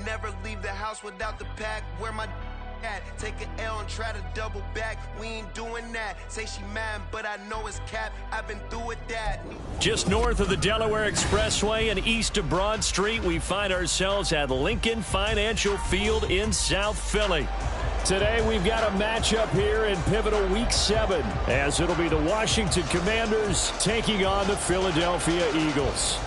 Never leave the house without the pack. Where my at? Take an L and try to double back. We ain't doing that. Say she mad, but I know it's cap. I've been through with that. Just north of the Delaware Expressway and east of Broad Street, we find ourselves at Lincoln Financial Field in South Philly. Today we've got a matchup here in pivotal Week 7, as it'll be the Washington Commanders taking on the Philadelphia Eagles.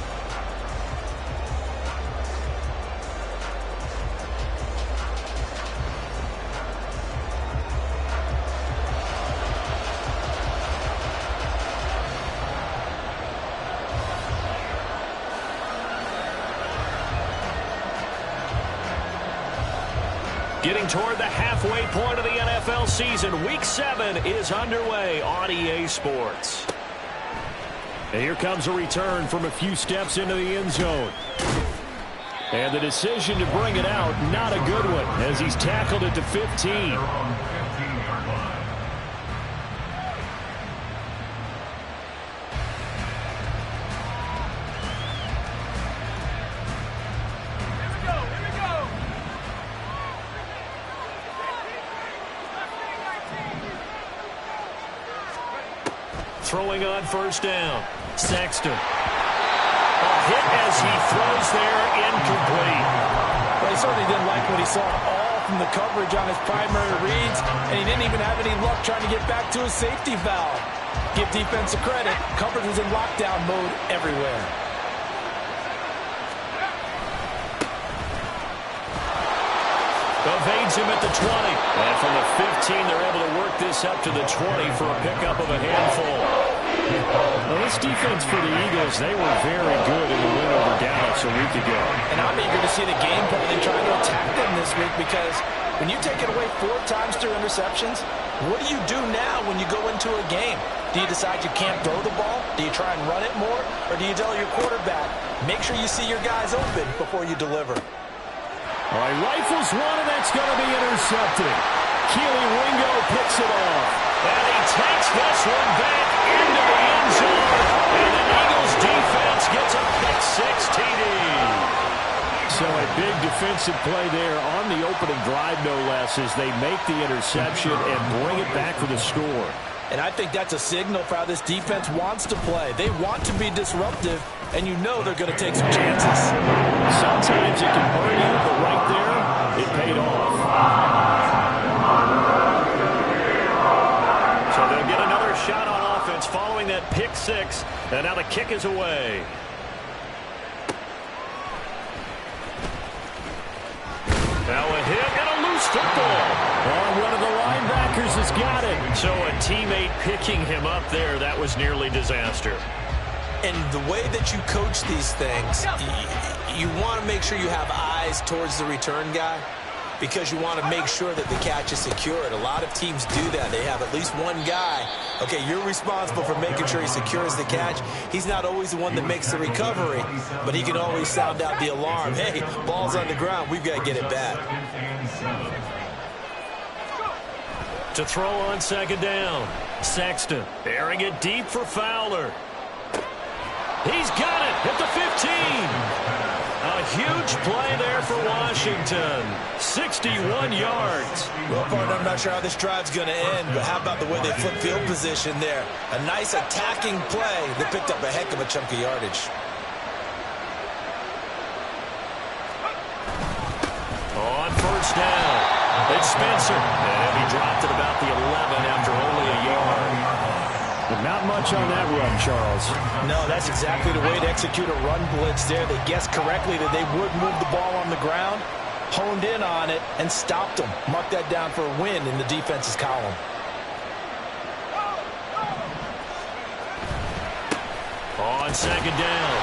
Getting toward the halfway point of the NFL season, Week 7 is underway on EA Sports. And here comes a return from a few steps into the end zone. And the decision to bring it out, not a good one, as he's tackled at the 15. Throwing on first down. Sexton. A hit as he throws there, incomplete. Well, he certainly didn't like what he saw all from the coverage on his primary reads, and he didn't even have any luck trying to get back to his safety valve. Give defensive credit. Coverage was in lockdown mode everywhere. Evades him at the 20. And from the 15, they're able to work this up to the 20 for a pickup of a handful. Well, this defense for the Eagles, they were very good in the win over Dallas a week ago. And I'm eager to see the game plan and trying to attack them this week, because when you take it away 4 times through interceptions, what do you do now when you go into a game? Do you decide you can't throw the ball? Do you try and run it more? Or do you tell your quarterback, make sure you see your guys open before you deliver? All right, rifles one, and that's going to be intercepted. Keely Ringo picks it off. And he takes this one back into the end zone. And the Eagles defense gets a pick-6 TD. So a big defensive play there on the opening drive, no less, as they make the interception and bring it back for the score. And I think that's a signal for how this defense wants to play. They want to be disruptive, and you know they're going to take some chances. Sometimes it can burn you, but right there, it paid off. So they'll get another shot on offense following that pick-6, and now the kick is away. Now a hit and a loose football. Oh, one of the linebackers has got it. So a teammate picking him up there, that was nearly disaster. And the way that you coach these things, you want to make sure you have eyes towards the return guy, because you want to make sure that the catch is secured. A lot of teams do that. They have at least one guy. Okay, you're responsible for making sure he secures the catch. He's not always the one that makes the recovery, but he can always sound out the alarm. Hey, ball's on the ground. We've got to get it back. To throw on second down. Sexton airing it deep for Fowler. He's got it at the 15. A huge play there for Washington. 61 yards. Well, partner, I'm not sure how this drive's going to end, but how about the way they flip field position there? A nice attacking play that picked up a heck of a chunk of yardage. On first down, it's Spencer. And he dropped it about the 11 after only a yard. But not much on that run, Charles. No, that's exactly the way to execute a run blitz there. They guessed correctly that they would move the ball on the ground, honed in on it, and stopped them. Mark that down for a win in the defense's column. On second down,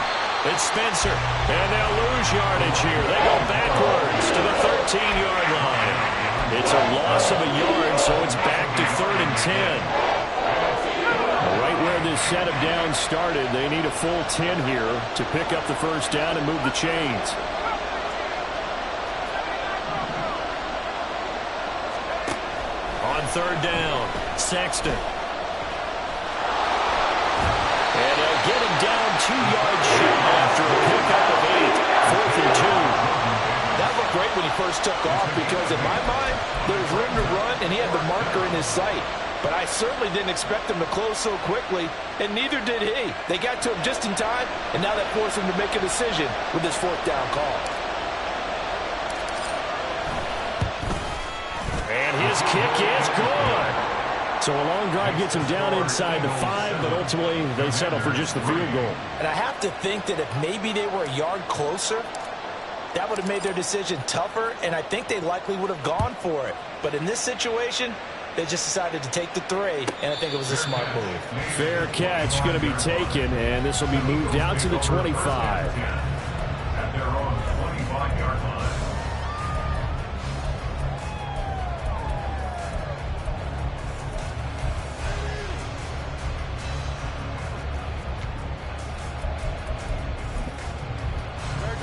it's Spencer. And they'll lose yardage here. They go backwards to the 13-yard line. It's a loss of a yard, so it's back to 3rd and 10. Right where this set of downs started, they need a full 10 here to pick up the first down and move the chains. On third down, Sexton. And he'll get him down 2 yards short after a pickup of 8. 4th and 2. That looked great just took off because, in my mind, there was room to run, and he had the marker in his sight. But I certainly didn't expect him to close so quickly, and neither did he. They got to him just in time, and now that forced him to make a decision with his fourth down call. And his kick is good. So a long drive gets him down inside the 5, but ultimately they settle for just the field goal. And I have to think that if maybe they were a yard closer, that would have made their decision tougher, and I think they likely would have gone for it. But in this situation, they just decided to take the 3, and I think it was a smart move. Fair catch going to be taken, and this will be moved out to the 25. At their own 25-yard line.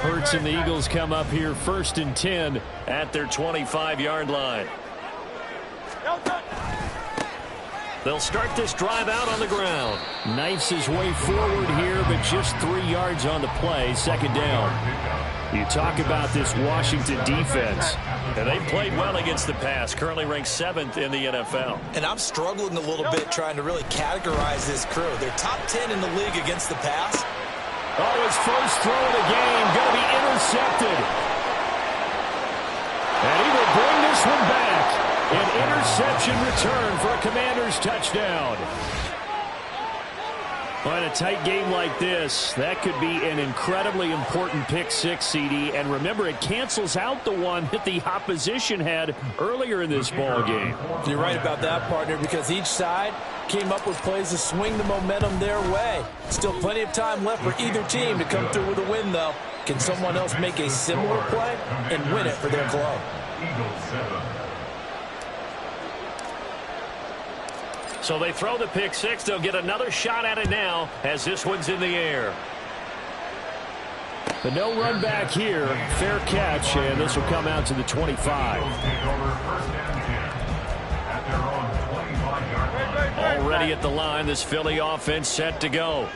Hurts and the Eagles come up here 1st and 10 at their 25-yard line. They'll start this drive out on the ground. Knifes his way forward here, but just 3 yards on the play. 2nd down. You talk about this Washington defense, and they've played well against the pass, currently ranked 7th in the NFL. And I'm struggling a little bit trying to really categorize this crew. They're top 10 in the league against the pass. Oh, his first throw of the game going to be intercepted. And he will bring this one back. An interception return for a Commanders touchdown. Well, in a tight game like this, that could be an incredibly important pick 6, CD. And remember, it cancels out the one that the opposition had earlier in this ball game. You're right about that, partner, because each side came up with plays to swing the momentum their way. Still plenty of time left for either team to come through with a win, though. Can someone else make a similar play and win it for their club? Eagles 7. So they throw the pick 6. They'll get another shot at it now as this one's in the air. But no run back here. Fair catch, and this will come out to the 25. Take over 1st and 10 at their own 25-yard line. Already at the line, this Philly offense set to go.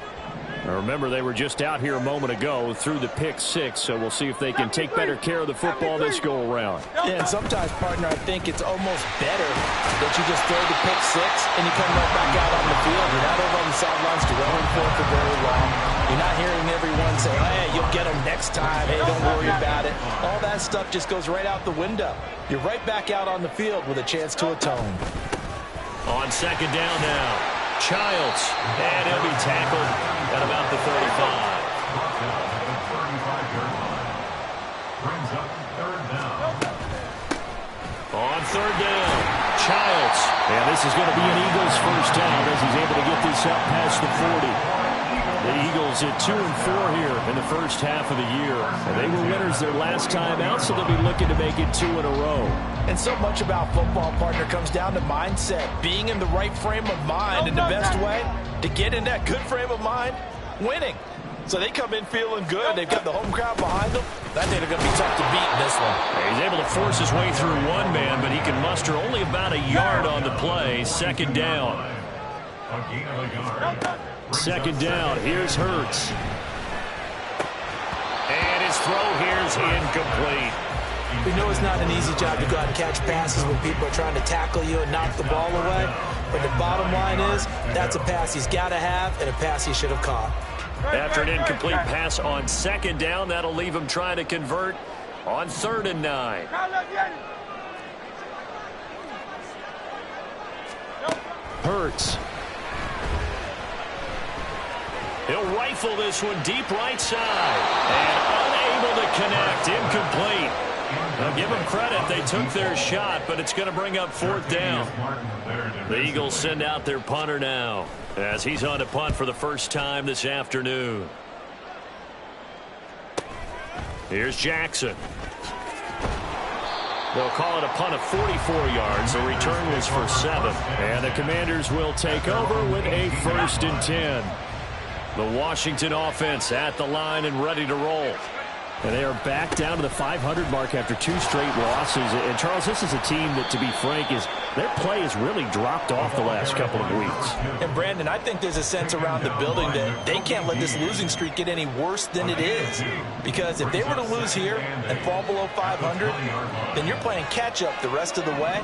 Now remember, they were just out here a moment ago through the pick 6, so we'll see if they can take better care of the football this go around. Yeah, and sometimes, partner, I think it's almost better that you just throw the pick 6 and you come right back out on the field. You're not over on the sidelines dwelling for very long. You're not hearing everyone say, hey, you'll get them next time. Hey, don't worry about it. All that stuff just goes right out the window. You're right back out on the field with a chance to atone. On 2nd down now. Childs, and he'll be tackled at about the 35. Brings up 3rd down. On 3rd down, Childs. And this is going to be an Eagles first down as he's able to get this up past the 40. The Eagles at 2-4 here in the first half of the year. And they were winners their last time out, so they'll be looking to make it 2 in a row. And so much about football, partner, comes down to mindset. Being in the right frame of mind, and the best way to get in that good frame of mind, winning. So they come in feeling good. They've got the home crowd behind them. I think they're going to be tough to beat in this one. He's able to force his way through one man, but he can muster only about a yard on the play. 2nd down. A gain of a yard. 2nd down. Here's Hurts. And his throw here is incomplete. We know it's not an easy job to go out and catch passes when people are trying to tackle you and knock the ball away. But the bottom line is, that's a pass he's got to have and a pass he should have caught. After an incomplete pass on 2nd down, that'll leave him trying to convert on 3rd and 9. Hurts. He'll rifle this one deep right side. And unable to connect. Incomplete. Now give them credit. They took their shot, but it's going to bring up 4th down. The Eagles send out their punter now as he's on to punt for the first time this afternoon. Here's Jackson. They'll call it a punt of 44 yards. The return was for 7. And the Commanders will take over with a 1st and 10. The Washington offense at the line and ready to roll. And they are back down to the 500 mark after 2 straight losses. And, Charles, this is a team that, to be frank, their play has really dropped off the last couple of weeks. And, Brandon, I think there's a sense around the building that they can't let this losing streak get any worse than it is. Because if they were to lose here and fall below 500, then you're playing catch-up the rest of the way.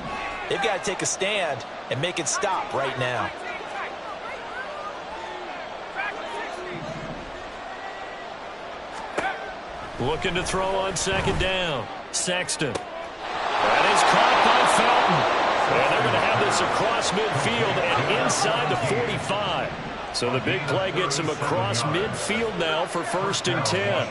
They've got to take a stand and make it stop right now. Looking to throw on second down. Sexton. That is caught by Ptown. And they're going to have this across midfield and inside the 45. So the big play gets him across midfield now for 1st and 10.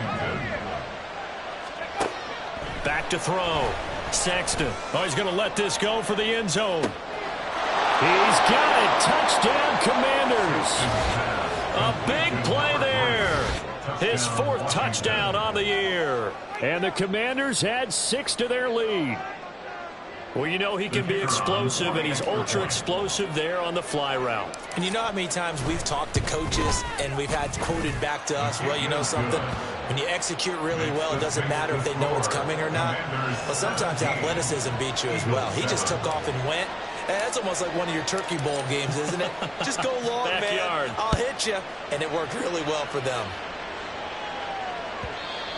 Back to throw. Sexton. Oh, he's going to let this go for the end zone. He's got it. Touchdown, Commanders. A big play there. His 4th touchdown on the year. And the Commanders add 6 to their lead. Well, you know he can be explosive, and he's ultra-explosive there on the fly route. And you know how many times we've talked to coaches and we've had quoted back to us, well, you know something? When you execute really well, it doesn't matter if they know it's coming or not. But sometimes athleticism beats you as well. He just took off and went. And that's almost like one of your Turkey Bowl games, isn't it? Just go long, Backyard. man. I'll hit you. And it worked really well for them.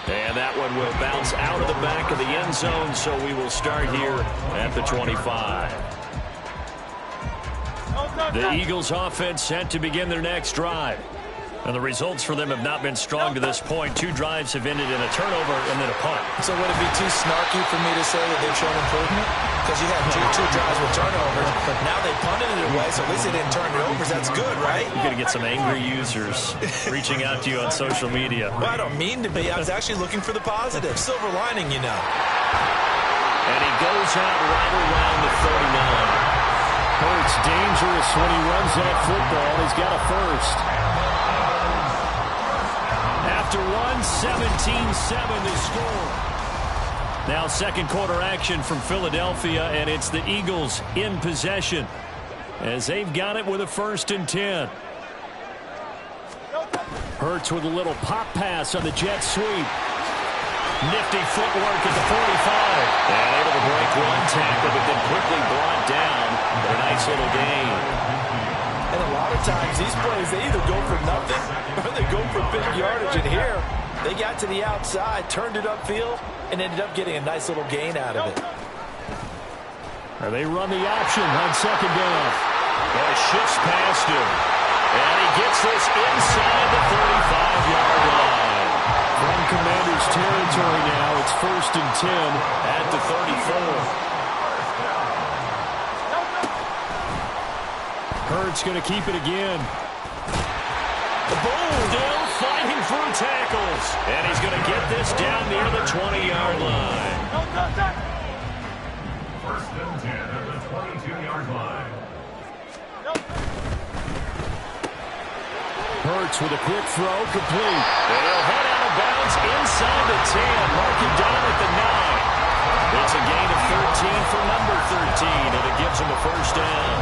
And that one will bounce out of the back of the end zone, so we will start here at the 25. The Eagles offense set to begin their next drive. And the results for them have not been strong to this point. 2 drives have ended in a turnover and then a punt. So would it be too snarky for me to say that they've shown improvement? Because you had two drives with turnovers. Now they punted it away, so at least they didn't turn it over. That's good, right? You're going to get some angry users reaching out to you on social media. Well, I don't mean to be. I was actually looking for the positive. Silver lining, you know. And he goes out right around the 39. Hurts dangerous when he runs that football. He's got a first. After one, 17-7 to score. Now second quarter action from Philadelphia, and it's the Eagles in possession as they've got it with a 1st and 10. Hurts with a little pop pass on the jet sweep. Nifty footwork at the 45. And able to break one tackle, but then quickly brought down. But a nice little gain. And a lot of times these plays, they either go for nothing or they go for big yardage. And here, they got to the outside, turned it upfield, and ended up getting a nice little gain out of it. They run the option on second down. And it shifts past him. And he gets this inside the 35-yard line. From Commanders territory now, it's 1st and 10 at the 34. Hurts going to keep it again. The Bulls still fighting through tackles. And he's going to get this down near the 20-yard line. 1st and 10 at the 22-yard line. Hurts with a quick throw, complete. And he'll head out of bounds inside the 10, marking down at the 9. It's a gain of 13 for number 13, and it gives him a 1st down.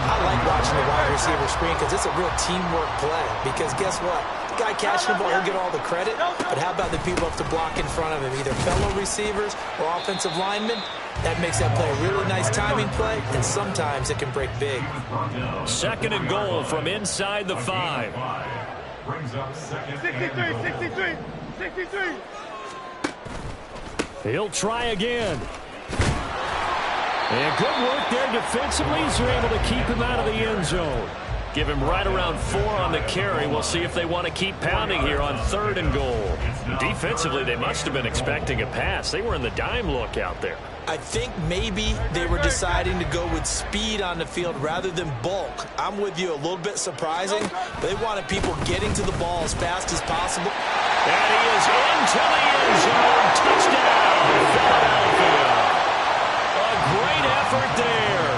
I like watching the wide receiver screen because it's a real teamwork play. Because guess what? The guy catching the ball, he'll get all the credit. But how about the people up to block in front of him? Either fellow receivers or offensive linemen. That makes that play a really nice timing play. And sometimes it can break big. 2nd and goal from inside the 5. Brings up 63. He'll try again. And good work there defensively as they're able to keep him out of the end zone. Give him right around 4 on the carry. We'll see if they want to keep pounding here on 3rd and goal. Defensively, they must have been expecting a pass. They were in the dime look out there. I think maybe they were deciding to go with speed on the field rather than bulk. I'm with you, a little bit surprising. They wanted people getting to the ball as fast as possible. And he is into the end zone. Touchdown, Philadelphia. A great effort there.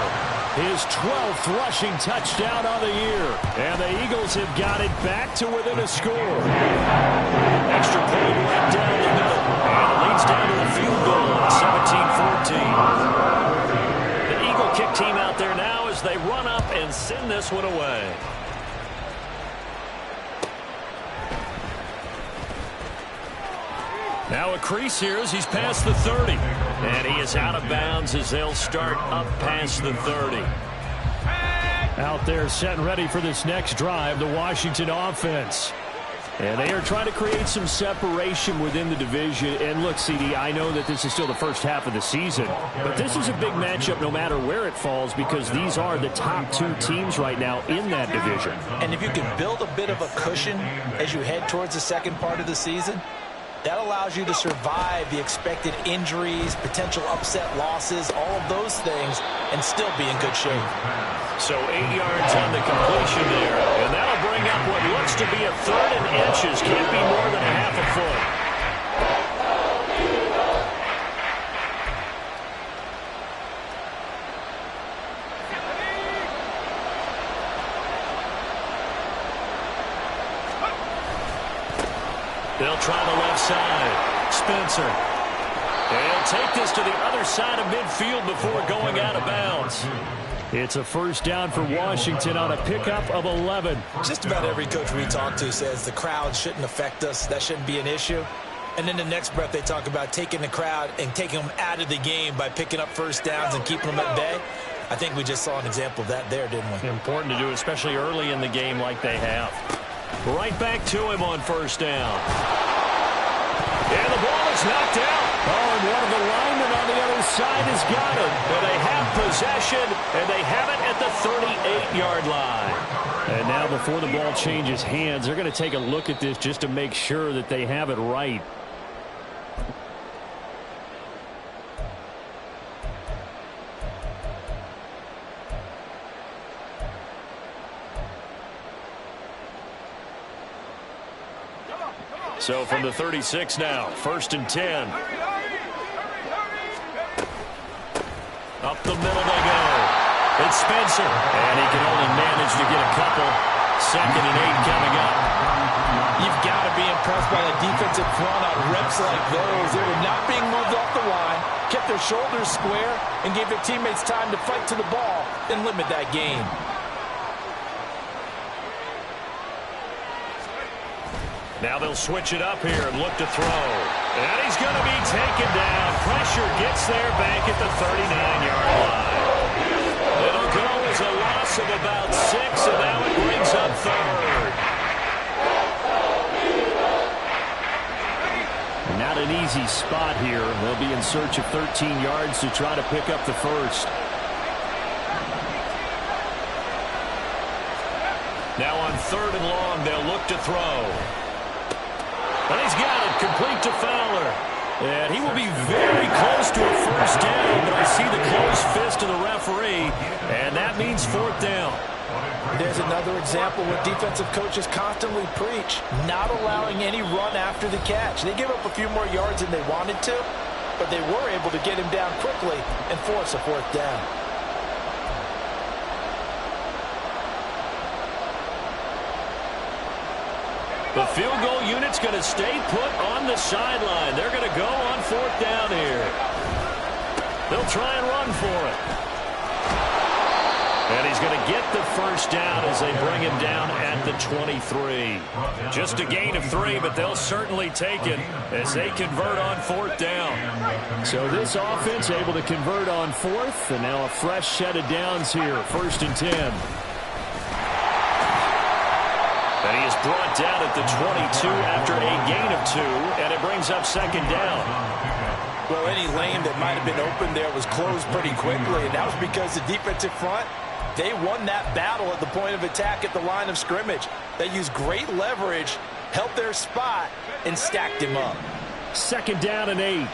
His 12th rushing touchdown of the year. And the Eagles have got it back to within a score. Extra point right down the middle. And it leads down to a field goal at 17-14. The Eagle kick team out there now as they run up and send this one away. Now a crease here as he's past the 30. And he is out of bounds as they'll start up past the 30. Out there set and ready for this next drive, the Washington offense. And they are trying to create some separation within the division. And look, CD, I know that this is still the first half of the season, but this is a big matchup no matter where it falls because these are the top two teams right now in that division. And if you can build a bit of a cushion as you head towards the second part of the season, that allows you to survive the expected injuries, potential upset losses, all of those things, and still be in good shape. So 8 yards on the completion there. And that'll bring up what looks to be a 3rd and inches. Can't be more than a half a foot. They'll try the left side. Spencer. They'll take this to the other side of midfield before going out of bounds. It's a first down for Washington on a pickup of 11. Just about every coach we talk to says the crowd shouldn't affect us. That shouldn't be an issue. And then the next breath they talk about taking the crowd and taking them out of the game by picking up first downs and keeping them at bay. I think we just saw an example of that there, didn't we? Important to do, especially early in the game like they have. Right back to him on first down. And the ball is knocked out. Oh, and one of the linemen on the other side has got it. And they have possession, and they have it at the 38-yard line. And now before the ball changes hands, they're going to take a look at this just to make sure that they have it right. So from the 36 now, 1st and 10. Up the middle they go. It's Spencer. And he can only manage to get a couple. 2nd and 8 coming up. You've got to be impressed by the defensive front on reps like those. They were not being moved off the line, kept their shoulders square, and gave their teammates time to fight to the ball and limit that gain. Now they'll switch it up here and look to throw. And he's going to be taken down. Pressure gets there back at the 39-yard line. It'll go as a loss of about 6, and now it brings up 3rd. Not an easy spot here. They'll be in search of 13 yards to try to pick up the first. Now on 3rd and long, they'll look to throw. And he's got it, complete to Fowler. And he will be very close to a first down, but I see the closed fist of the referee, and that means 4th down. There's another example where defensive coaches constantly preach, not allowing any run after the catch. They give up a few more yards than they wanted to, but they were able to get him down quickly and force a 4th down. The field goal unit's going to stay put on the sideline. They're going to go on 4th down here. They'll try and run for it. And he's going to get the first down as they bring him down at the 23. Just a gain of 3, but they'll certainly take it as they convert on 4th down. So this offense able to convert on 4th, and now a fresh set of downs here, 1st and 10. And he is brought down at the 22 after a gain of 2, and it brings up 2nd down. Well, any lane that might have been open there was closed pretty quickly, and that was because the defensive front, they won that battle at the point of attack at the line of scrimmage. They used great leverage, held their spot, and stacked him up. 2nd down and 8.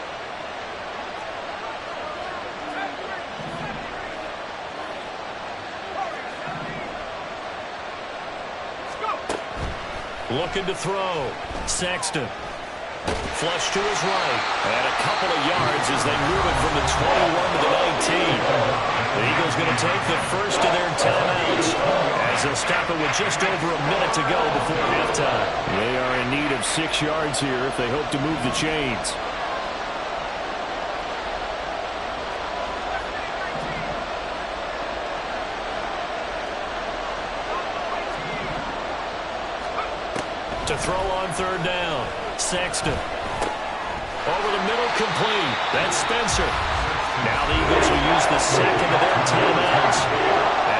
Looking to throw. Sexton. Flush to his right. And a couple of yards as they move it from the 21 to the 19. The Eagles going to take the first of their timeouts as they'll stop it with just over a minute to go before halftime. They are in need of 6 yards here if they hope to move the chains. To throw on 3rd down. Sexton. Over the middle, complete. That's Spencer. Now the Eagles will use the second of their timeouts,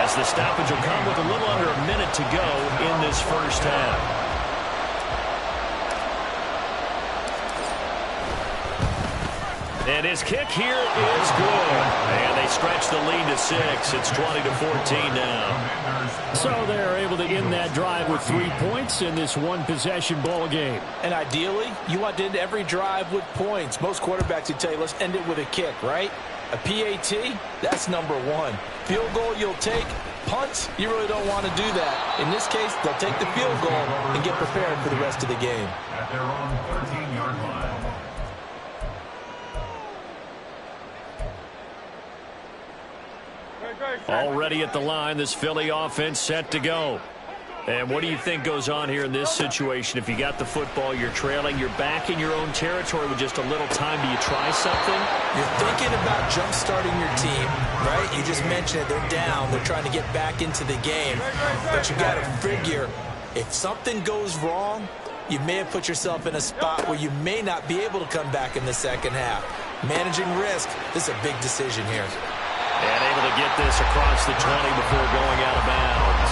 as the stoppage will come with a little under a minute to go in this first half. And his kick here is good. And they stretch the lead to 6. It's 20-14 now. So they're able to end that drive with 3 points in this one-possession ball game. And ideally, you want to end every drive with points. Most quarterbacks would tell you, let's end it with a kick, right? A PAT, that's number 1. Field goal you'll take. Punts, you really don't want to do that. In this case, they'll take the field goal and get prepared for the rest of the game. At their own 13-yard line. Already at the line, this Philly offense set to go. And what do you think goes on here in this situation? If you got the football, you're trailing, you're back in your own territory with just a little time. Do you try something? You're thinking about jump-starting your team, right? You just mentioned it. They're down. They're trying to get back into the game. But you got to figure, if something goes wrong, you may have put yourself in a spot where you may not be able to come back in the second half. Managing risk, this is a big decision here. And able to get this across the 20 before going out of bounds.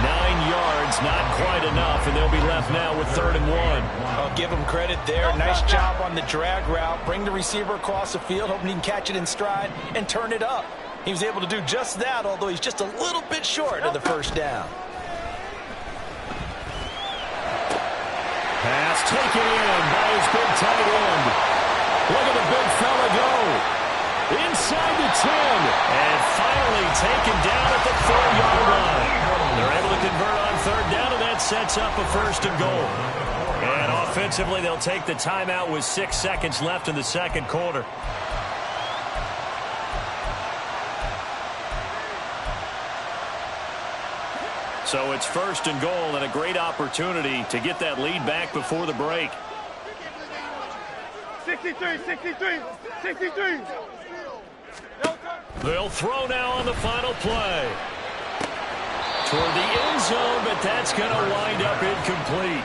9 yards, not quite enough, and they'll be left now with 3rd and 1. I'll give him credit there. Nice job on the drag route. Bring the receiver across the field, hoping he can catch it in stride and turn it up. He was able to do just that, although he's just a little bit short of the first down. Pass taken in by his big tight end. Look at the big fella go. Inside the 10. And finally taken down at the 4-yard line. They're able to convert on 3rd down, and that sets up a 1st and goal. And offensively, they'll take the timeout with 6 seconds left in the second quarter. So it's 1st and goal, and a great opportunity to get that lead back before the break. 63, 63, 63. They'll throw now on the final play. Toward the end zone, but that's going to wind up incomplete.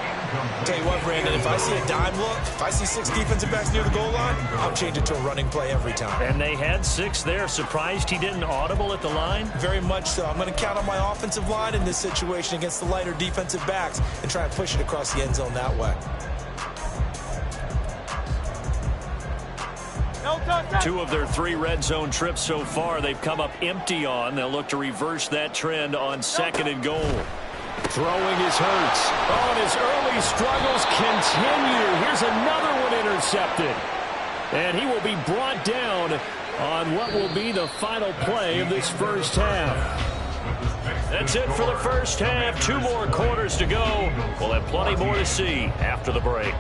Tell you what, Brandon, if I see a dime look, if I see 6 defensive backs near the goal line, I'll change it to a running play every time. And they had 6 there. Surprised he didn't audible at the line? Very much so. I'm going to count on my offensive line in this situation against the lighter defensive backs and try and push it across the end zone that way. 2 of their 3 red zone trips so far they've come up empty on. They'll look to reverse that trend on 2nd and goal. Throwing his Hurts. Oh, and his early struggles continue. Here's another one intercepted. And he will be brought down on what will be the final play of this first half. That's it for the first half. 2 more quarters to go. We'll have plenty more to see after the break.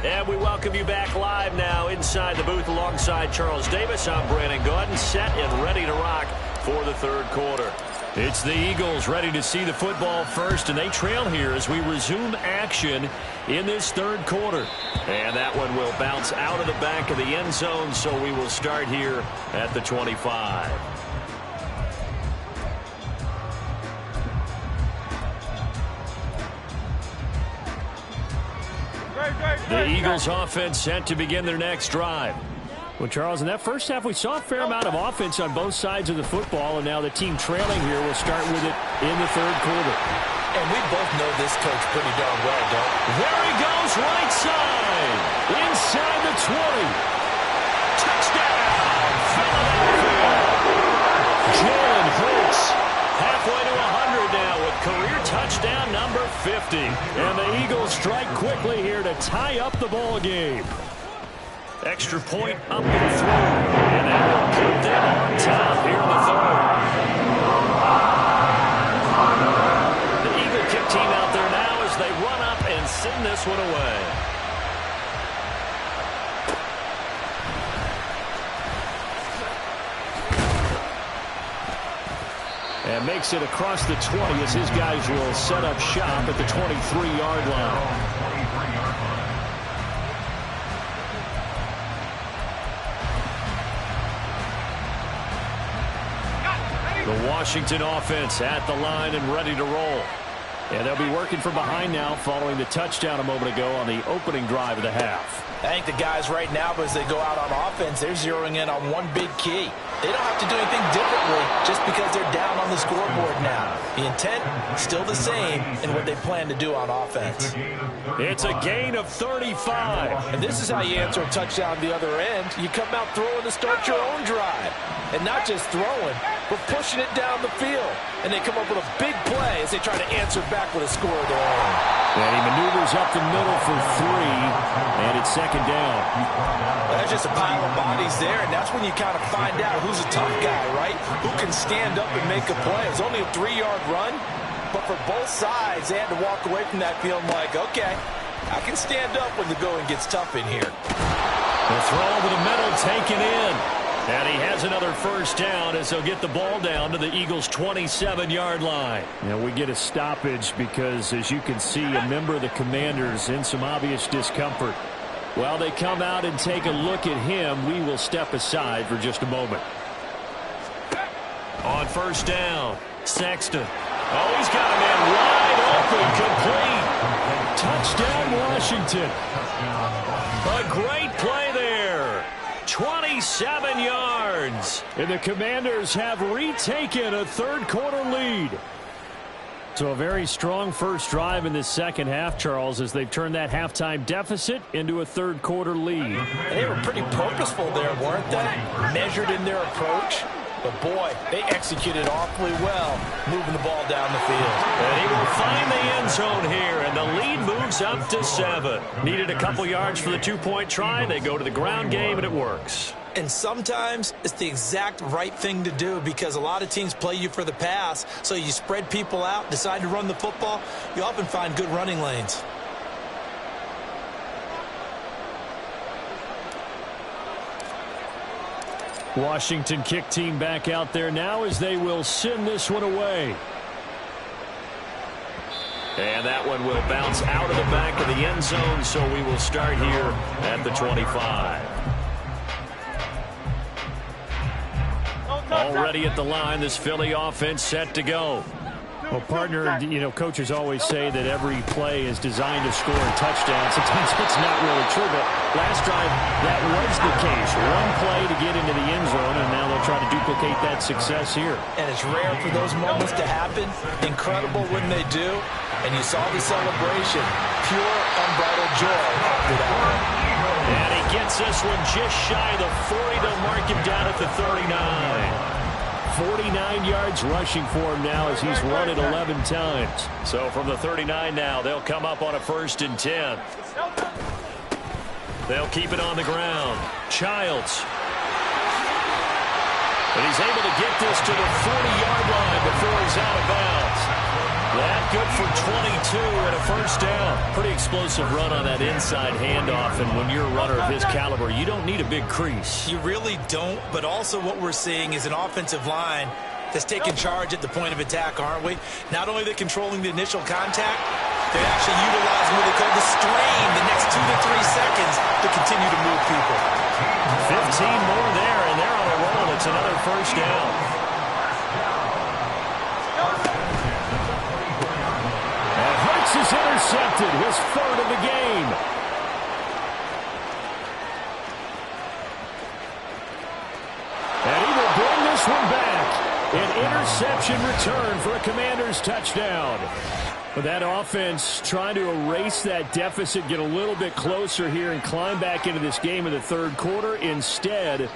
And we welcome you back live now inside the booth alongside Charles Davis. I'm Brandon Gaudin, set and ready to rock for the 3rd quarter. It's the Eagles ready to see the football first, and they trail here as we resume action in this 3rd quarter. And that one will bounce out of the back of the end zone, so we will start here at the 25. The Eagles offense set to begin their next drive. Well, Charles, in that first half, we saw a fair amount of offense on both sides of the football, and now the team trailing here will start with it in the 3rd quarter. And we both know this coach pretty darn well, don't we? There he goes, right side. Inside the 20. Touchdown, Philadelphia. Jalen Hurts halfway to 100 now with career touchdown number 50. And the Eagles strike quickly here to tie up the ball game. Extra point up and through. And that will put them on top here in the 3rd. The Eagle kick team out there now as they run up and send this one away. And makes it across the 20 as his guys will set up shop at the 23-yard line. The Washington offense at the line and ready to roll. And they'll be working from behind now following the touchdown a moment ago on the opening drive of the half. I think the guys right now, as they go out on offense, they're zeroing in on one big key. They don't have to do anything differently just because they're down on the scoreboard now. The intent, still the same in what they plan to do on offense. It's a gain of 35. And this is how you answer a touchdown the other end. You come out throwing to start your own drive. And not just throwing, but pushing it down the field. And they come up with a big play as they try to answer back with a score of their own. And he maneuvers up the middle for 3, and it's second down. That's just a pile of bodies there, and that's when you kind of find out who's a tough guy, right? Who can stand up and make a play. It was only a 3-yard run, but for both sides, they had to walk away from that feeling like, okay, I can stand up when the going gets tough in here. The throw over the middle taken in. And he has another first down as they'll get the ball down to the Eagles' 27-yard line. Now we get a stoppage because, as you can see, a member of the Commanders in some obvious discomfort. While they come out and take a look at him, we will step aside for just a moment. On first down, Sexton. Oh, he's got a man wide open, complete. Touchdown, Washington. A great play there. 27 yards. And the Commanders have retaken a third-quarter lead. So a very strong first drive in this second half, Charles, as they've turned that halftime deficit into a third-quarter lead. They were pretty purposeful there, weren't they? Measured in their approach. But, boy, they executed awfully well, moving the ball down the field. And he will find the end zone here, and the lead moves up to 7. Needed a couple yards for the two-point try. They go to the ground game, and it works. And sometimes it's the exact right thing to do because a lot of teams play you for the pass, so you spread people out, decide to run the football. You often find good running lanes. Washington kick team back out there now as they will send this one away. And that one will bounce out of the back of the end zone, so we will start here at the 25. Already at the line, this Philly offense set to go. Well, partner, you know, coaches always say that every play is designed to score a touchdown. Sometimes it's not really true, but last drive, that was the case. One play to get into the end zone, and now they'll try to duplicate that success here. And it's rare for those moments to happen. Incredible when they do. And you saw the celebration. Pure, unbridled joy after that one. And he gets this one just shy of the 40 to mark him down at the 39. 49 yards rushing for him now as he's run it 11 times. So from the 39 now, they'll come up on a 1st and 10. They'll keep it on the ground. Childs. And he's able to get this to the 40-yard line before he's out of bounds. That good for 22 and a first down. Pretty explosive run on that inside handoff, and when you're a runner of his caliber, you don't need a big crease. You really don't, but also what we're seeing is an offensive line that's taking charge at the point of attack, aren't we? Not only are they controlling the initial contact, they're actually utilizing what they call the strain the next 2 to 3 seconds to continue to move people. 15 more there, and they're on a roll. It's another first down. Is intercepted, his 3rd of the game. And he will bring this one back. An interception return for a Commanders touchdown. But that offense trying to erase that deficit, get a little bit closer here and climb back into this game in the third quarter. Instead,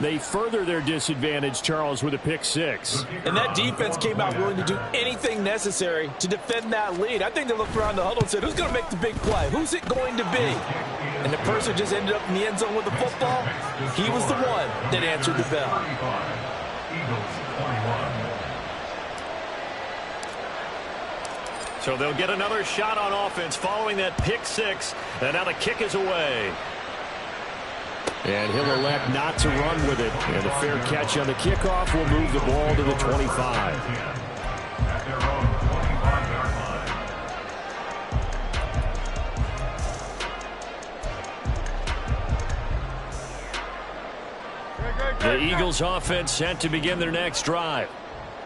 they further their disadvantage, Charles, with a pick 6. And that defense came out willing to do anything necessary to defend that lead. I think they looked around the huddle and said, who's going to make the big play? Who's it going to be? And the person just ended up in the end zone with the football. He was the one that answered the bell. So they'll get another shot on offense following that pick 6. And now the kick is away. And he'll elect not to run with it. And a fair catch on the kickoff will move the ball to the 25. The Eagles offense set to begin their next drive.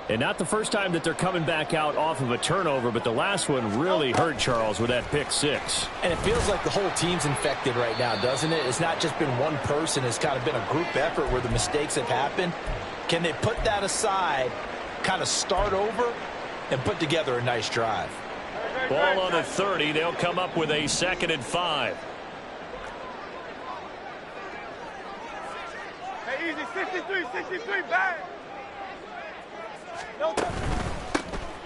And not the first time that they're coming back out off of a turnover, but the last one really hurt Charles with that pick six. And it feels like the whole team's infected right now, doesn't it? It's not just been one person. It's kind of been a group effort where the mistakes have happened. Can they put that aside, kind of start over, and put together a nice drive? Ball on the 30. They'll come up with a 2nd and 5. Hey, easy, 63, back.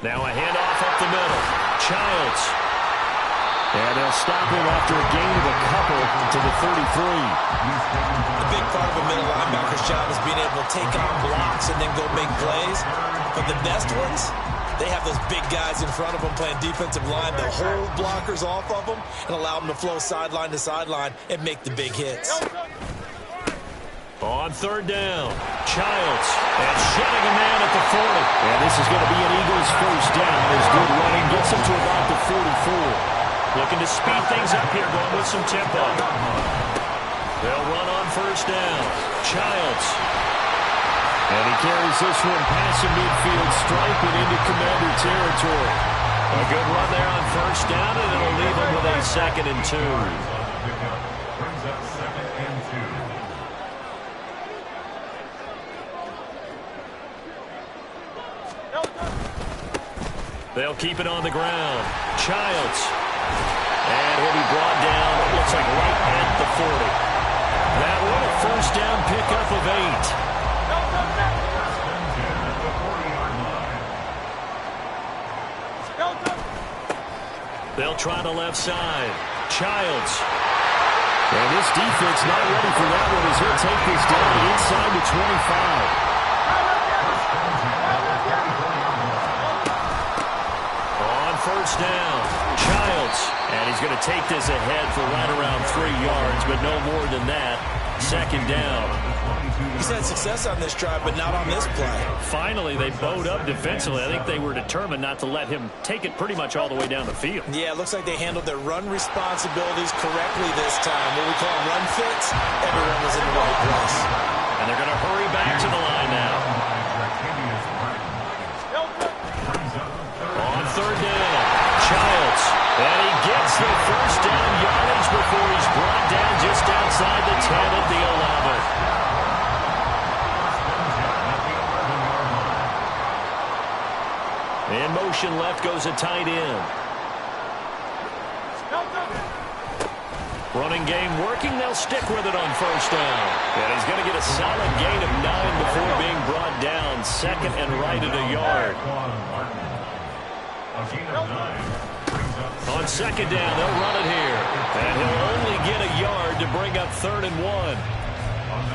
Now a handoff up the middle. Childs. And they'll stop him after a gain of a couple to the 33. The big part of a middle linebacker's job is being able to take on blocks and then go make plays. But the best ones, they have those big guys in front of them playing defensive line. They'll hold blockers off of them and allow them to flow sideline to sideline and make the big hits. On 3rd down, Childs, and shedding a man at the 40. And this is going to be an Eagles first down as good running gets him to about the 44. Looking to speed things up here, going with some tempo. They'll run on 1st down. Childs. And he carries this one past the midfield stripe and into Commander territory. A good run there on 1st down, and it'll leave him with a 2nd and 2. Brings up 2nd and 2. They'll keep it on the ground. Childs. And he'll be brought down, it looks like right at the 40. That one a 1st down pickup of 8. They'll try the left side. Childs. And this defense not ready for that one as he'll take this down inside the 25. On 1st down, Childs. And he's going to take this ahead for right around 3 yards, but no more than that. 2nd down. He's had success on this drive, but not on this play. Finally, they bowed up defensively. I think they were determined not to let him take it pretty much all the way down the field. Yeah, it looks like they handled their run responsibilities correctly this time. What we call run fits, everyone was in the right place. And they're going to hurry back to the line now. On 3rd down, Childs. And he gets the 1st down yardage before he's brought down just outside the 10 at the 11. In motion left goes a tight end. Running game working. They'll stick with it on 1st down. And he's going to get a solid gain of 9 before being brought down. 2nd and right at a yard. On 2nd down, they'll run it here. And he'll only get a yard to bring up 3rd and 1.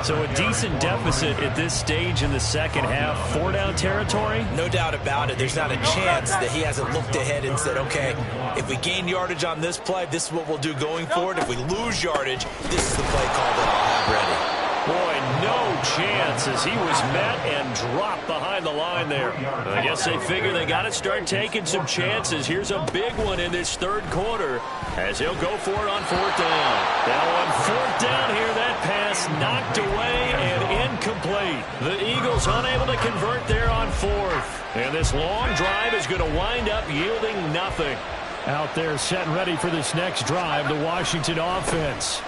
So a decent deficit at this stage in the second half. 4-down territory? No doubt about it. There's not a chance that he hasn't looked ahead and said, okay, if we gain yardage on this play, this is what we'll do going forward. If we lose yardage, this is the play call that I'll have ready. Boy, no chance as he was met and dropped behind the line there. I guess they figure they got to start taking some chances. Here's a big one in this 3rd quarter as he'll go for it on 4th down. Now on 4th down here, that pass knocked away and incomplete. The Eagles unable to convert there on 4th. And this long drive is going to wind up yielding nothing. Out there set and ready for this next drive, the Washington offense.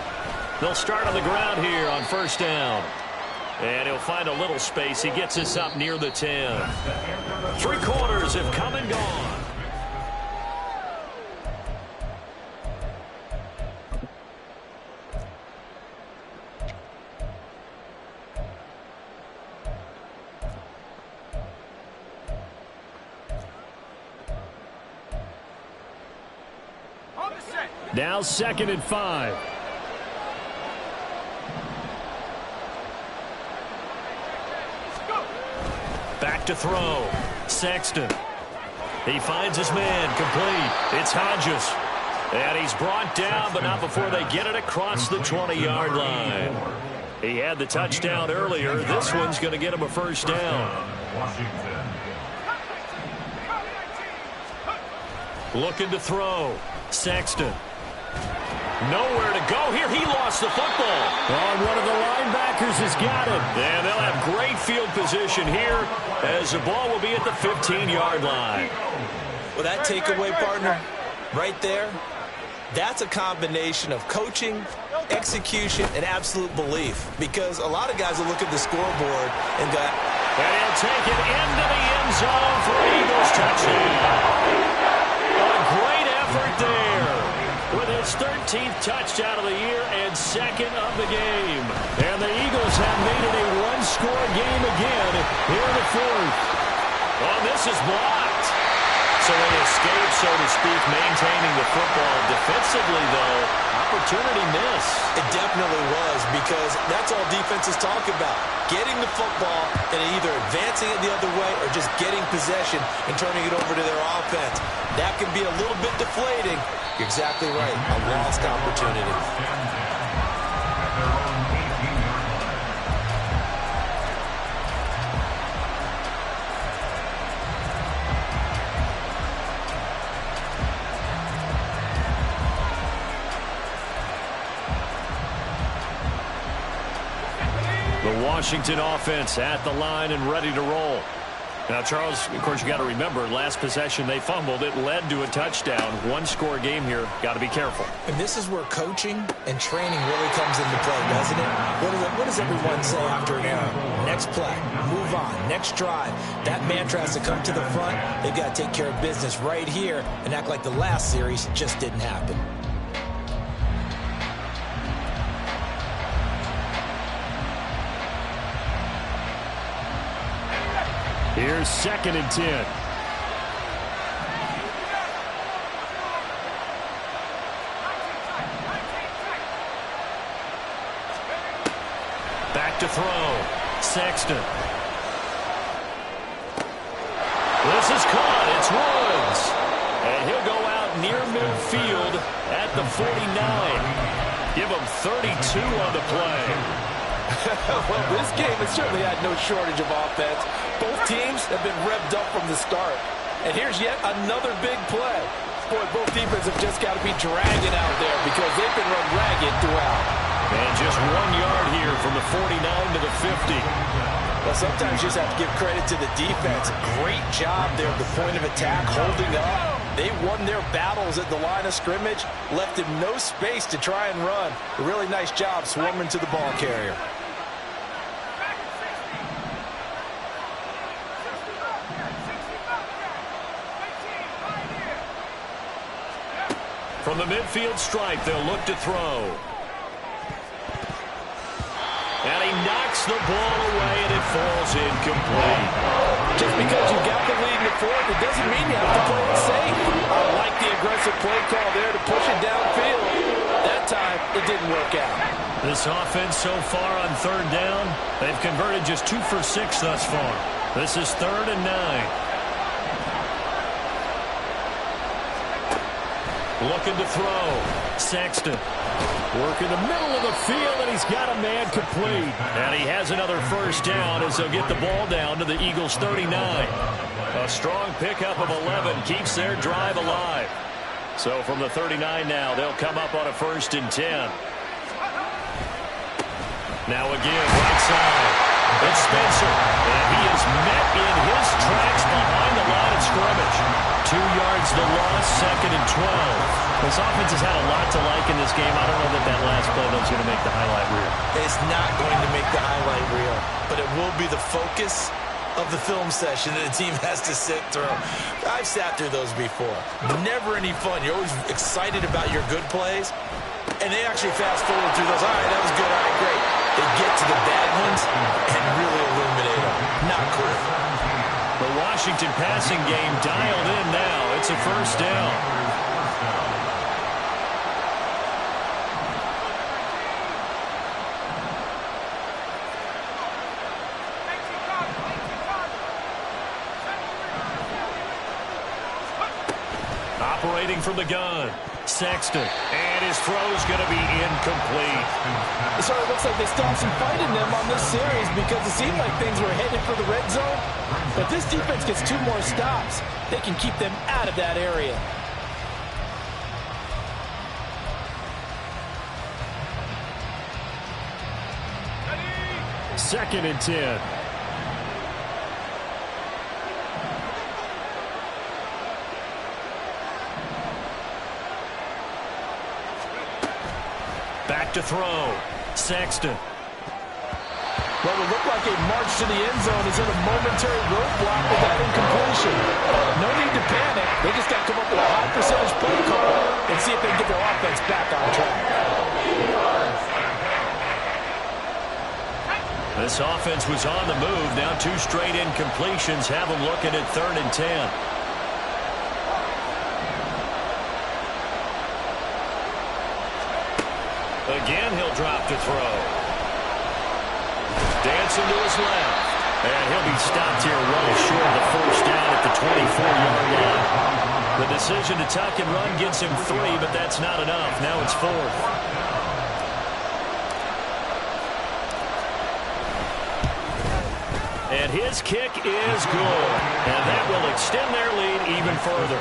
They'll start on the ground here on 1st down. And he'll find a little space. He gets us up near the 10. 3 quarters have come and gone. Now 2nd and 5. Back to throw. Sexton. He finds his man complete. It's Hodges. And he's brought down, but not before they get it across the 20-yard line. He had the touchdown earlier. This one's going to get him a 1st down. Looking to throw. Sexton. Nowhere to go here. He lost the football. Oh, one of the linebackers has got it. And they'll have great field position here as the ball will be at the 15-yard line. Well, that takeaway, partner, right there, that's a combination of coaching, execution, and absolute belief. Because a lot of guys will look at the scoreboard and go, and he'll take it into the end zone for an Eagles touchdown. A great effort there with his 13th touchdown of the year and second of the game. And the Eagles have made it a one-score game again here in the fourth. Oh, this is blocked. So they escape, so to speak, maintaining the football. Defensively, though, opportunity miss. It definitely was, because that's all defenses talk about. Getting the football and either advancing it the other way or just getting possession and turning it over to their offense. That can be a little bit deflating. You're exactly right. A lost opportunity. The Washington offense at the line and ready to roll. Now, Charles, of course, you got to remember, last possession they fumbled. It led to a touchdown. One-score game here. Got to be careful. And this is where coaching and training really comes into play, doesn't it? What does everyone say after an error? Next play, move on, next drive. That mantra has to come to the front. They've got to take care of business right here and act like the last series just didn't happen. Here's 2nd and 10. Back to throw. Sexton. This is caught. It's Woods. And he'll go out near midfield at the 49. Give him 32 on the play. Well, this game has certainly had no shortage of offense. Both teams have been revved up from the start. And here's yet another big play. Boy, both defenses have just got to be dragging out there because they've been run ragged throughout. And just 1 yard here from the 49 to the 50. Well, sometimes you just have to give credit to the defense. Great job there at the point of attack, holding up. They won their battles at the line of scrimmage, left him no space to try and run. A really nice job swarming to the ball carrier. From the midfield stripe, they'll look to throw. And he knocks the ball away, and it falls incomplete. Just because you've got the lead in the fourth, it doesn't mean you have to play it safe. I like the aggressive play call there to push it downfield. That time, it didn't work out. This offense so far on 3rd down, they've converted just 2 for 6 thus far. This is 3rd and 9. Looking to throw. Sexton. Working the middle of the field, and he's got a man complete. And he has another first down as they'll get the ball down to the Eagles' 39. A strong pickup of 11 keeps their drive alive. So from the 39 now, they'll come up on a 1st and 10. Now again, right side. It's Spencer. And he is met in his tracks behind the line of scrimmage. 2 yards the loss, 2nd and 12. This offense has had a lot to like in this game. I don't know that that last play though is going to make the highlight reel. It's not going to make the highlight reel, but it will be the focus of the film session that the team has to sit through. I've sat through those before. Never any fun. You're always excited about your good plays, and they actually fast forward through those. All right, that was good. All right, great. They get to the bad ones and really illuminate them. Not cool. The Washington passing game dialed in now. It's a 1st down. Operating from the gun. Sexton. And his throw's going to be incomplete. It sort of looks like they still have some fight in them on this series because it seemed like things were headed for the red zone. But this defense gets 2 more stops. They can keep them out of that area. 2nd and 10. Back to throw. Sexton. What would look like a march to the end zone is in a momentary roadblock with that incompletion. No need to panic. They just got to come up with a high percentage play call and see if they can get their offense back on track. This offense was on the move. Now 2 straight incompletions have them looking at 3rd and 10. Again, he'll drop to throw. Dancing to his left. And he'll be stopped here well short of the first down at the 24-yard line. The decision to tuck and run gets him 3, but that's not enough. Now it's 4th. And his kick is good. And that will extend their lead even further.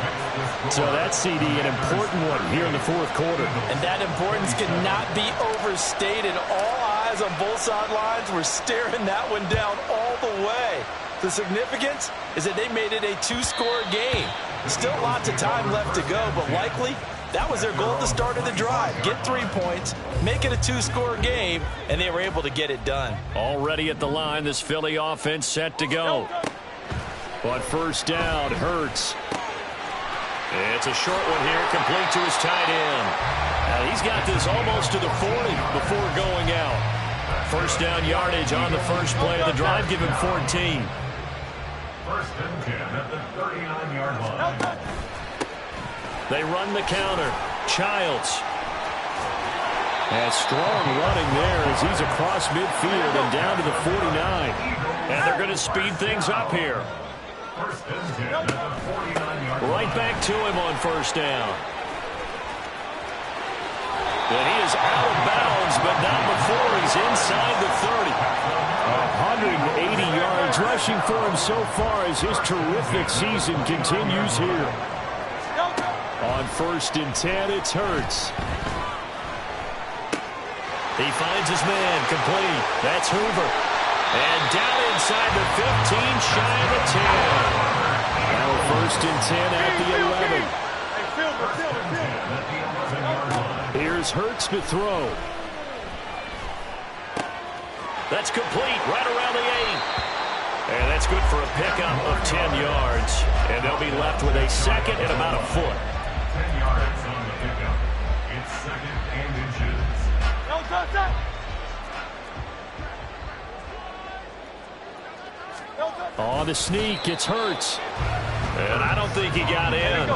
So that's, CD, an important one here in the 4th quarter. And that importance cannot be overstated. All eyes on both sidelines were staring that one down all the way. The significance is that they made it a 2-score game. Still lots of time left to go, but likely that was their goal at the start of the drive. Get 3 points, make it a 2-score game, and they were able to get it done. Already at the line, this Philly offense set to go. But first down, Hurts. It's a short one here, complete to his tight end. Now he's got this almost to the 40 before going out. First down yardage on the first play of the drive, give him 14. First and 10 at the 39-yard line. They run the counter. Childs. And strong running there as he's across midfield and down to the 49. And they're going to speed things up here. First and 10 at the 49-yard line. Right back to him on first down. And he is out of bounds, but not before he's inside the 30. 180 yards rushing for him so far as his terrific season continues here. On first and 10, it's Hurts. He finds his man, complete. That's Hoover. And down inside the 15, shy of the 10. Now first and 10 at the 11. Here's Hurts to throw. That's complete, right around the 8. And that's good for a pickup of 10 yards. And they'll be left with a 2nd and about a foot. 10 yards on the pickup. It's 2nd and inches. On the sneak, it's Hurts. And I don't think he got in.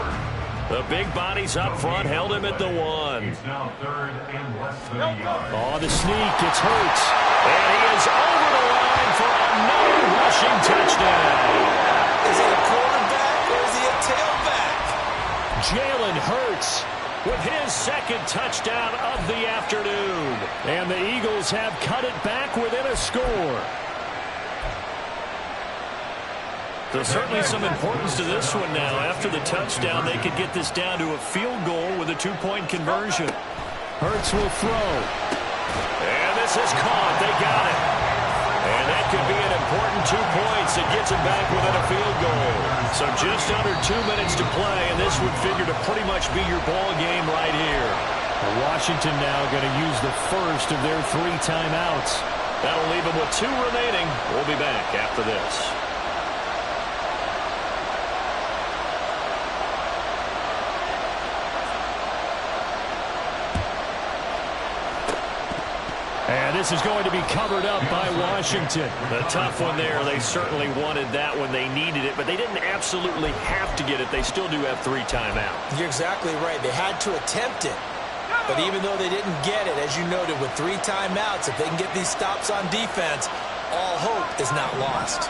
The big bodies up front held him at the 1. He's now 3rd and less than a yard. On the sneak, it's Hurts. And he is over the line for another rushing touchdown. Is he a quarterback or is he a tailback? Jalen Hurts with his 2nd touchdown of the afternoon. And the Eagles have cut it back within a score. There's certainly some importance to this one now. After the touchdown, they could get this down to a field goal with a 2-point conversion. Hurts will throw. And this is caught. They got it. And that could be an important 2 points that gets them back within a field goal. So just under 2 minutes to play, and this would figure to pretty much be your ball game right here. Washington now going to use the first of their 3 timeouts. That'll leave them with 2 remaining. We'll be back after this. And this is going to be covered up by Washington. A tough one there. They certainly wanted that when they needed it, but they didn't absolutely have to get it. They still do have 3 timeouts. You're exactly right. They had to attempt it. But even though they didn't get it, as you noted, with 3 timeouts, if they can get these stops on defense, all hope is not lost.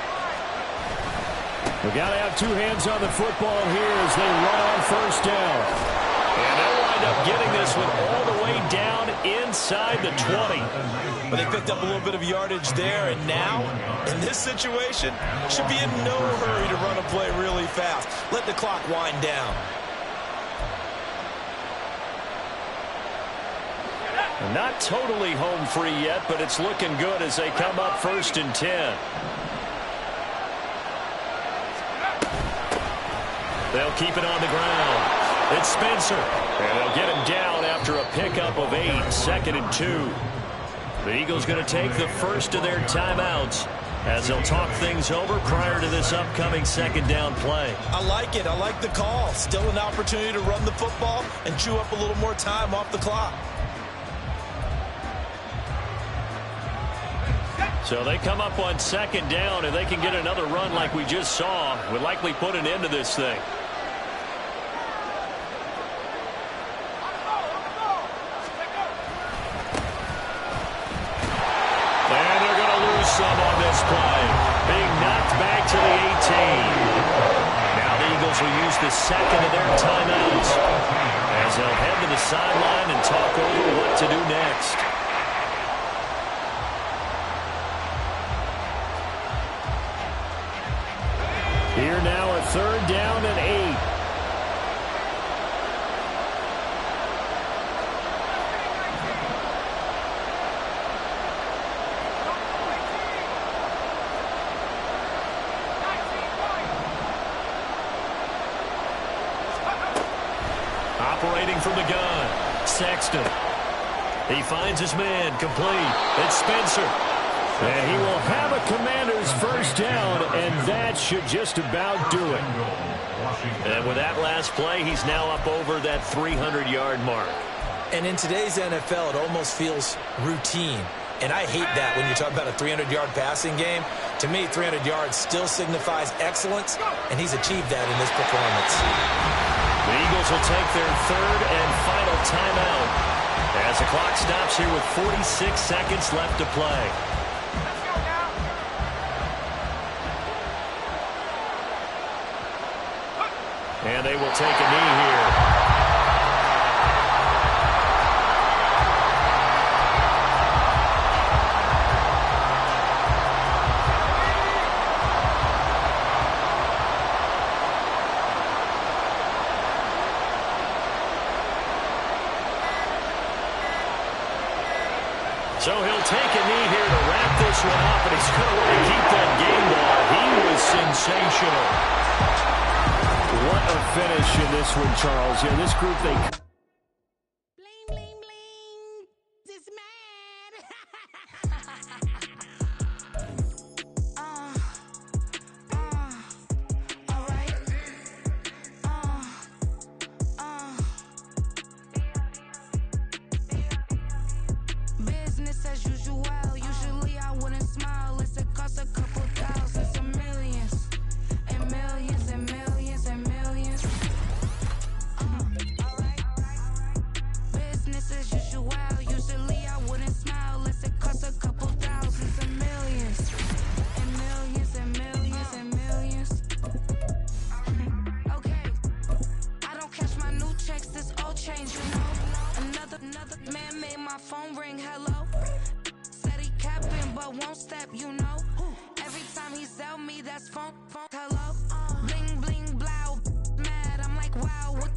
We've got to have 2 hands on the football here as they run on first down. And they'll wind up getting this one all the way down inside the 20. But they picked up a little bit of yardage there, and now, in this situation, should be in no hurry to run a play really fast. Let the clock wind down. Not totally home free yet, but it's looking good as they come up 1st and 10. They'll keep it on the ground. It's Spencer. And they'll get him down after a pickup of 8, 2nd and 2. The Eagles going to take the first of their timeouts as they'll talk things over prior to this upcoming 2nd down play. I like it. I like the call. Still an opportunity to run the football and chew up a little more time off the clock. So they come up on 2nd down, and they can get another run like we just saw. Would likely put an end to this thing. And they're going to lose some on this play. Being knocked back to the 18. Now the Eagles will use the 2nd of their timeouts as they'll head to the sideline and talk over what to do next. Here now a 3rd down and 8. Operating from the gun, Sexton. He finds his man, complete. It's Spencer. And he will have a Commander's 1st down, and that should just about do it. And with that last play, he's now up over that 300-yard mark. And in today's NFL, it almost feels routine. And I hate that when you talk about a 300-yard passing game. To me, 300 yards still signifies excellence, and he's achieved that in this performance. The Eagles will take their 3rd and final timeout as the clock stops here with 46 seconds left to play. And they will take a knee here. So he'll take a knee here to wrap this one up, and he's going to want to keep that game ball. He was sensational. What a finish in this one, Charles. Yeah, this group, they... Bling, bling, bling. This mad. All right. Business as usual. Usually I wouldn't smile. It's a cost a couple thousands of millions. And millions and millions and millions. Business as usual. Usually I wouldn't smile unless it cost a couple thousands of millions. And millions and millions and millions. Okay. I don't cash my new checks, this old change, you know. Another man made my phone ring, hello. Said he capping but won't step, you know. Every time he sell me, that's phone, hello. Bling, bling, blow, mad, I'm like, wow, what